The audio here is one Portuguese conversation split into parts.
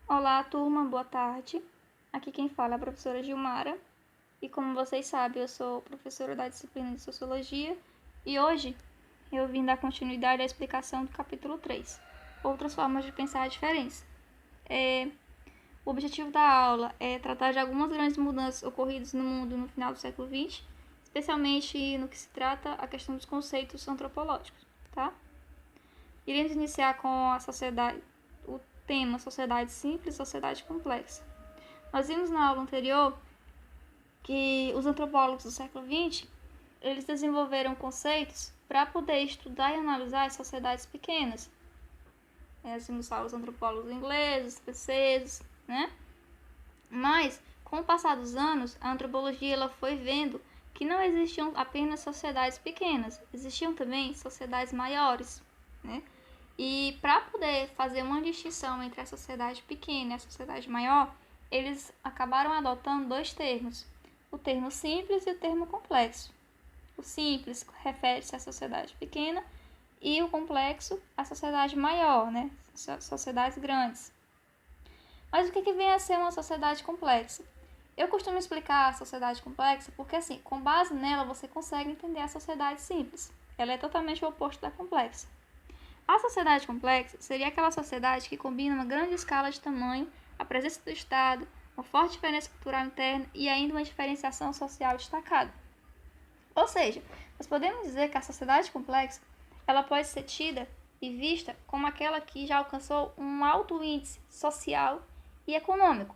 Olá, turma, boa tarde. Aqui quem fala é a professora Gilmara. E como vocês sabem, eu sou professora da disciplina de Sociologia e hoje eu vim dar continuidade à explicação do capítulo 3, Outras Formas de Pensar a Diferença. O objetivo da aula é tratar de algumas grandes mudanças ocorridas no mundo no final do século XX, especialmente no que se trata a questão dos conceitos antropológicos, tá? Iremos iniciar com a sociedade, o tema sociedade simples e sociedade complexa. Nós vimos na aula anterior que os antropólogos do século XX eles desenvolveram conceitos para poder estudar e analisar as sociedades pequenas. Nós vimos lá os antropólogos ingleses, franceses, né? Mas, com o passar dos anos, a antropologia ela foi vendo que não existiam apenas sociedades pequenas, existiam também sociedades maiores, né? E para poder fazer uma distinção entre a sociedade pequena e a sociedade maior, eles acabaram adotando dois termos, o termo simples e o termo complexo. O simples refere-se à sociedade pequena e o complexo à sociedade maior, né? Sociedades grandes. Mas o que vem a ser uma sociedade complexa? Eu costumo explicar a sociedade complexa porque, assim, com base nela você consegue entender a sociedade simples. Ela é totalmente o oposto da complexa. A sociedade complexa seria aquela sociedade que combina uma grande escala de tamanho, a presença do Estado, uma forte diferença cultural interna e ainda uma diferenciação social destacada. Ou seja, nós podemos dizer que a sociedade complexa ela pode ser tida e vista como aquela que já alcançou um alto índice social e econômico.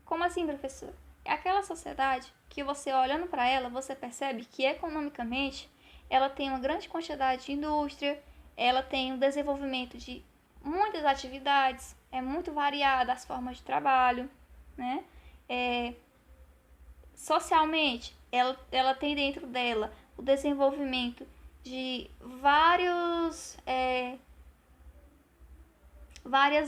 Como assim, professor? É aquela sociedade que você olhando para ela, você percebe que economicamente ela tem uma grande quantidade de indústria, ela tem um desenvolvimento de muitas atividades, é muito variada as formas de trabalho, né? Socialmente, ela tem dentro dela o desenvolvimento de várias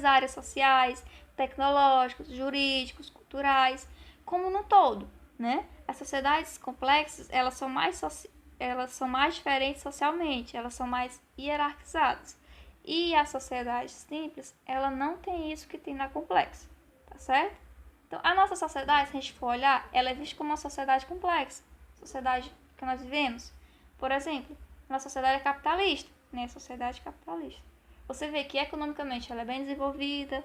áreas sociais, tecnológicos, jurídicos, culturais, como no todo, né? As sociedades complexas, elas são mais diferentes socialmente, elas são mais hierarquizadas. E a sociedade simples, ela não tem isso que tem na complexa, tá certo? Então, a nossa sociedade, se a gente for olhar, ela é vista como uma sociedade complexa, sociedade que nós vivemos. Por exemplo, a nossa sociedade é capitalista, né? Sociedade capitalista. Você vê que economicamente ela é bem desenvolvida,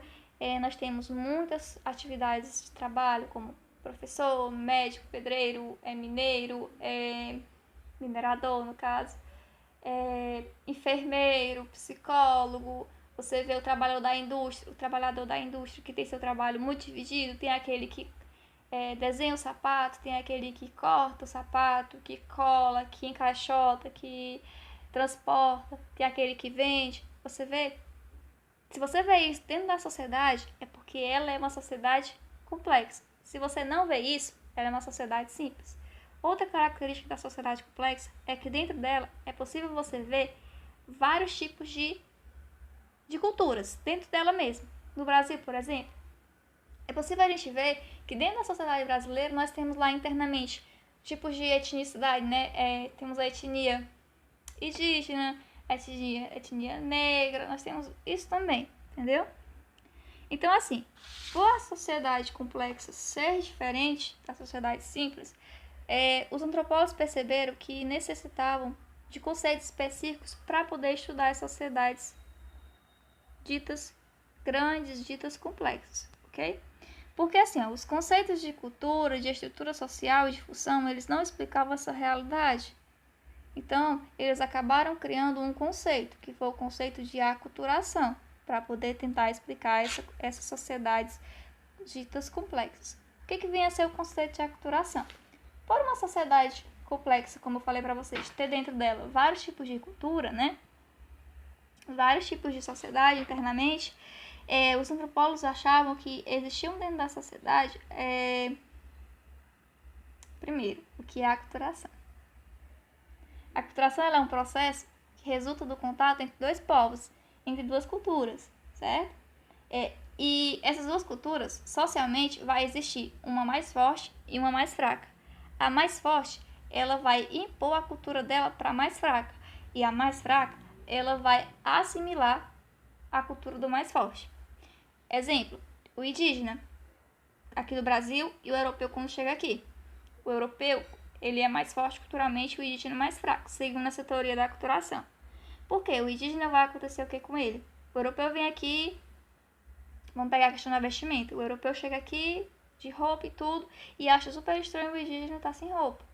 nós temos muitas atividades de trabalho, como professor, médico, pedreiro, mineiro, minerador no caso, enfermeiro, psicólogo. Você vê o trabalhador da indústria que tem seu trabalho muito dividido, tem aquele que desenha o sapato, tem aquele que corta o sapato, que cola, que encaixota, que transporta, tem aquele que vende. Você vê? Se você vê isso dentro da sociedade, é porque ela é uma sociedade complexa. Se você não vê isso, ela é uma sociedade simples. Outra característica da sociedade complexa é que dentro dela é possível você ver vários tipos de culturas dentro dela mesma. No Brasil, por exemplo, é possível a gente ver que dentro da sociedade brasileira nós temos lá internamente tipos de etnicidade, né? Temos a etnia indígena, a etnia negra, nós temos isso também, entendeu? Então, assim, por a sociedade complexa ser diferente da sociedade simples, os antropólogos perceberam que necessitavam de conceitos específicos para poder estudar as sociedades ditas grandes, ditas complexas, ok? Porque assim, os conceitos de cultura, de estrutura social e de função, eles não explicavam essa realidade. Então, eles acabaram criando um conceito, que foi o conceito de aculturação, para poder tentar explicar essas sociedades ditas complexas. O que vem a ser o conceito de aculturação? Por uma sociedade complexa, como eu falei para vocês, ter dentro dela vários tipos de cultura, né? Vários tipos de sociedade internamente, os antropólogos achavam que existiam dentro da sociedade, primeiro, o que é a aculturação. A aculturação é um processo que resulta do contato entre dois povos, entre duas culturas, certo? E essas duas culturas, socialmente, vai existir uma mais forte e uma mais fraca. A mais forte, ela vai impor a cultura dela para a mais fraca. E a mais fraca, ela vai assimilar a cultura do mais forte. Exemplo, o indígena aqui do Brasil e o europeu quando chega aqui. O europeu, ele é mais forte culturalmente, o indígena é mais fraco, seguindo essa teoria da aculturação. Por quê? O indígena vai acontecer o que com ele? O europeu vem aqui, vamos pegar a questão da vestimenta. O europeu chega aqui de roupa e tudo e acha super estranho o indígena estar sem roupa.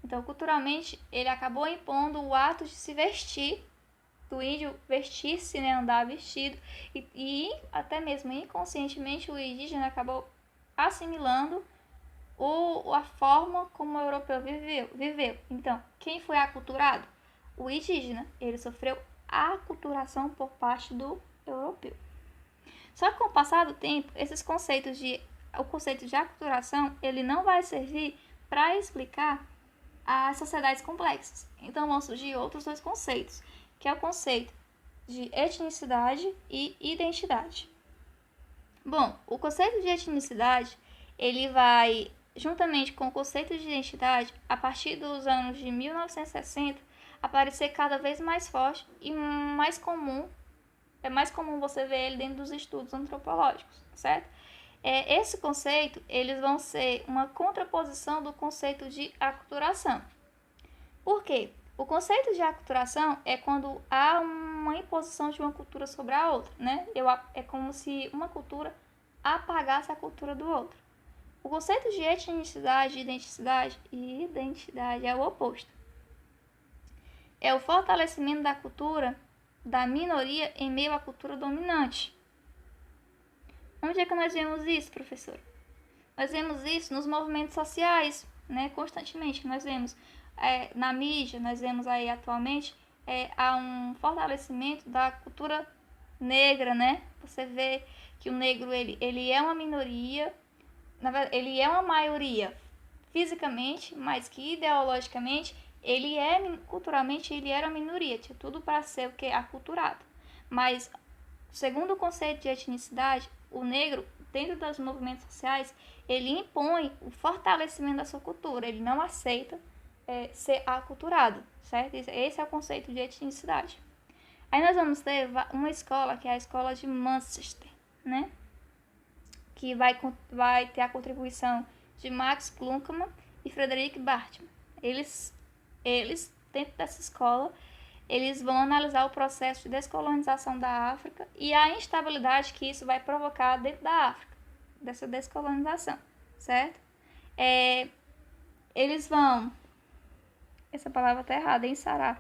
Então, culturalmente, ele acabou impondo o ato de se vestir, do índio vestir-se, né, andar vestido, e até mesmo inconscientemente o indígena acabou assimilando a forma como o europeu viveu. Então, quem foi aculturado? O indígena. Ele sofreu aculturação por parte do europeu. Só que com o passar do tempo, o conceito de aculturação, ele não vai servir para explicar as sociedades complexas. Então vão surgir outros dois conceitos, que é o conceito de etnicidade e identidade. Bom, o conceito de etnicidade, ele vai, juntamente com o conceito de identidade, a partir dos anos de 1960, aparecer cada vez mais forte e mais comum. É mais comum você ver ele dentro dos estudos antropológicos, certo? Esse conceito, eles vão ser uma contraposição do conceito de aculturação. Por quê? O conceito de aculturação é quando há uma imposição de uma cultura sobre a outra, né? É como se uma cultura apagasse a cultura do outro. O conceito de etnicidade, identidade é o oposto. É o fortalecimento da cultura da minoria em meio à cultura dominante. Onde é que nós vemos isso, professor? Nós vemos isso nos movimentos sociais, né? Constantemente. Nós vemos na mídia, nós vemos aí atualmente, há um fortalecimento da cultura negra, né? Você vê que o negro, ele é uma minoria, na verdade, ele é uma maioria fisicamente, mas que ideologicamente, culturalmente, ele era uma minoria. Tinha tudo para ser o que? Aculturado. Mas, segundo o conceito de etnicidade, o negro, dentro dos movimentos sociais, ele impõe o fortalecimento da sua cultura. Ele não aceita ser aculturado, certo? Esse é o conceito de etnicidade. Aí nós vamos ter uma escola, que é a escola de Manchester, né? Que vai ter a contribuição de Max Kluckmann e Frederick Bartman. Eles, dentro dessa escola, eles vão analisar o processo de descolonização da África e a instabilidade que isso vai provocar dentro da África, dessa descolonização, certo? Eles vão... Essa palavra tá errada, hein, Sará?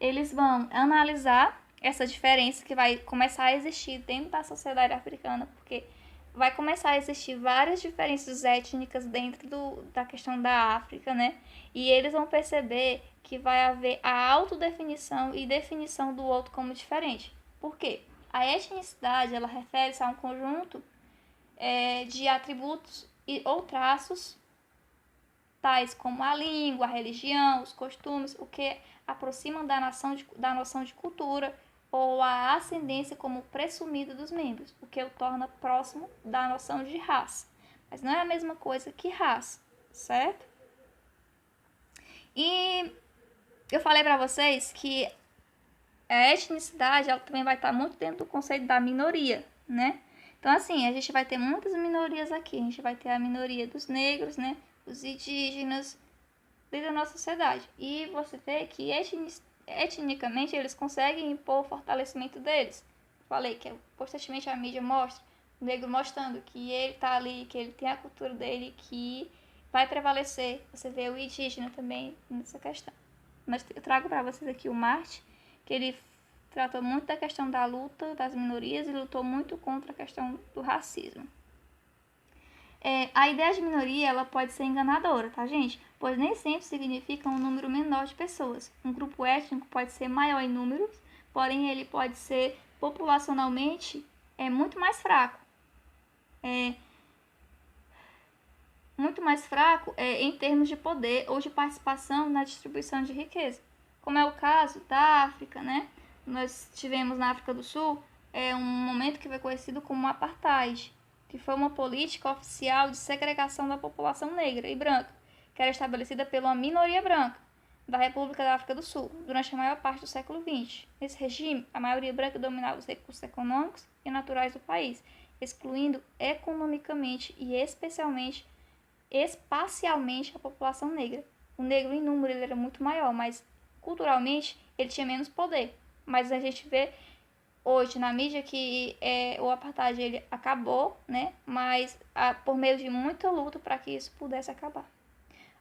Eles vão analisar essa diferença que vai começar a existir dentro da sociedade africana, porque vai começar a existir várias diferenças étnicas dentro da questão da África, né? E eles vão perceber que vai haver a autodefinição e definição do outro como diferente. Por quê? A etnicidade, ela refere-se a um conjunto de atributos ou traços, tais como a língua, a religião, os costumes, o que aproximam da noção de cultura, ou a ascendência como presumida dos membros, o que o torna próximo da noção de raça. Mas não é a mesma coisa que raça, certo? E eu falei para vocês que a etnicidade ela também vai estar muito dentro do conceito da minoria, né? Então, assim, a gente vai ter muitas minorias aqui. A gente vai ter a minoria dos negros, né? Os indígenas, dentro da nossa sociedade. E você vê que etnicamente eles conseguem impor o fortalecimento deles. Falei que constantemente a mídia mostra o negro mostrando que ele tá ali, que ele tem a cultura dele, que vai prevalecer. Você vê o indígena também nessa questão. Mas eu trago para vocês aqui o Marty, que ele tratou muito da questão da luta das minorias e lutou muito contra a questão do racismo. A ideia de minoria ela pode ser enganadora, tá, gente? Pois nem sempre significa um número menor de pessoas. Um grupo étnico pode ser maior em números, porém ele pode ser populacionalmente muito mais fraco. Muito mais fraco em termos de poder ou de participação na distribuição de riqueza. Como é o caso da África, né? Nós tivemos na África do Sul um momento que foi conhecido como apartheid, que foi uma política oficial de segregação da população negra e branca, que era estabelecida pela minoria branca da República da África do Sul, durante a maior parte do século XX. Nesse regime, a maioria branca dominava os recursos econômicos e naturais do país, excluindo economicamente e especialmente, espacialmente a população negra. O negro em número ele era muito maior, mas culturalmente ele tinha menos poder. Mas a gente vê hoje na mídia que o apartheid ele acabou, né? Mas por meio de muita luta para que isso pudesse acabar.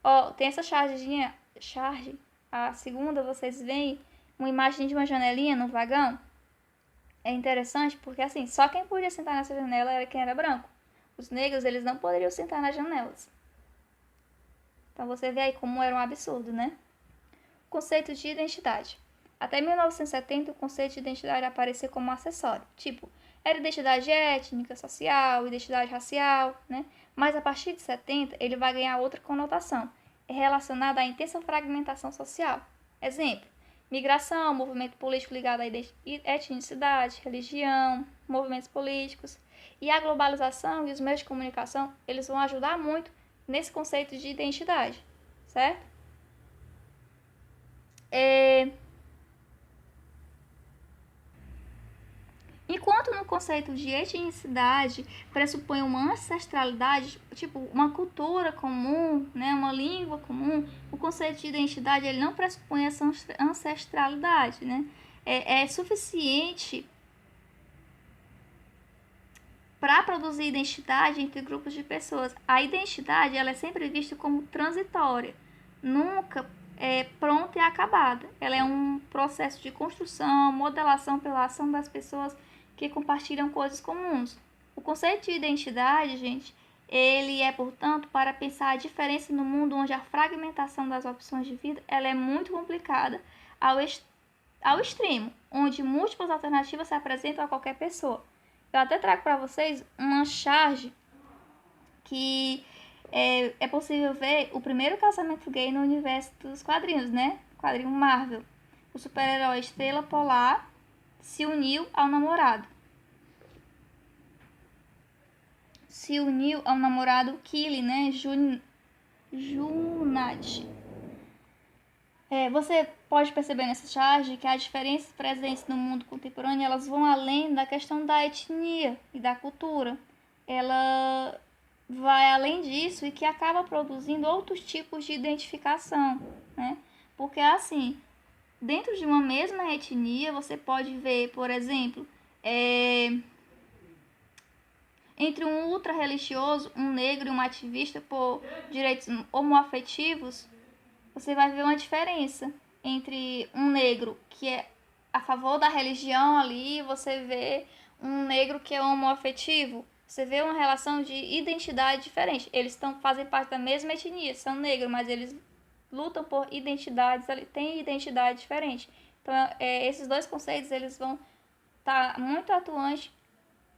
Ó, tem essa charge, a segunda, vocês veem uma imagem de uma janelinha no vagão. É interessante porque, assim, só quem podia sentar nessa janela era quem era branco. Os negros, eles não poderiam sentar nas janelas. Então você vê aí como era um absurdo, né? Conceito de identidade. Até 1970, o conceito de identidade aparecia como um acessório. Tipo, era identidade étnica, social, identidade racial, né? Mas a partir de 70, ele vai ganhar outra conotação. É relacionada à intensa fragmentação social. Exemplo, migração, movimento político ligado à etnicidade, religião, movimentos políticos. E a globalização e os meios de comunicação, eles vão ajudar muito nesse conceito de identidade, certo? Enquanto no conceito de etnicidade pressupõe uma ancestralidade, tipo uma cultura comum, né, uma língua comum, o conceito de identidade ele não pressupõe essa ancestralidade, né? É suficiente para produzir identidade entre grupos de pessoas. A identidade ela é sempre vista como transitória, nunca pronta e acabada. Ela é um processo de construção, modelação pela ação das pessoas que compartilham coisas comuns. O conceito de identidade, gente, ele é, portanto, para pensar a diferença no mundo onde a fragmentação das opções de vida ela é muito complicada ao extremo, onde múltiplas alternativas se apresentam a qualquer pessoa. Eu até trago para vocês uma charge que é possível ver o primeiro casamento gay no universo dos quadrinhos, né? Quadrinho Marvel. O super-herói Estrela Polar se uniu ao namorado. Kili, né? Junat. Você pode perceber nessa charge que as diferenças presentes no mundo contemporâneo elas vão além da questão da etnia e da cultura. Ela vai além disso e que acaba produzindo outros tipos de identificação, né? Porque assim, dentro de uma mesma etnia, você pode ver, por exemplo, entre um ultra-religioso, um negro e um ativista por direitos homoafetivos, você vai ver uma diferença entre um negro que é a favor da religião ali, você vê um negro que é homoafetivo, você vê uma relação de identidade diferente. Eles fazem parte da mesma etnia, são negros, mas eles lutam por identidades, têm identidade diferente. Então, esses dois conceitos eles vão estar muito atuantes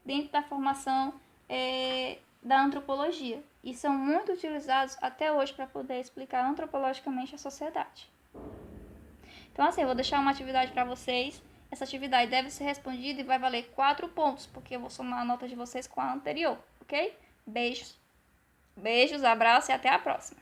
dentro da formação da antropologia e são muito utilizados até hoje para poder explicar antropologicamente a sociedade. Então, assim, eu vou deixar uma atividade para vocês. Essa atividade deve ser respondida e vai valer 4 pontos, porque eu vou somar a nota de vocês com a anterior, ok? Beijos, abraços e até a próxima.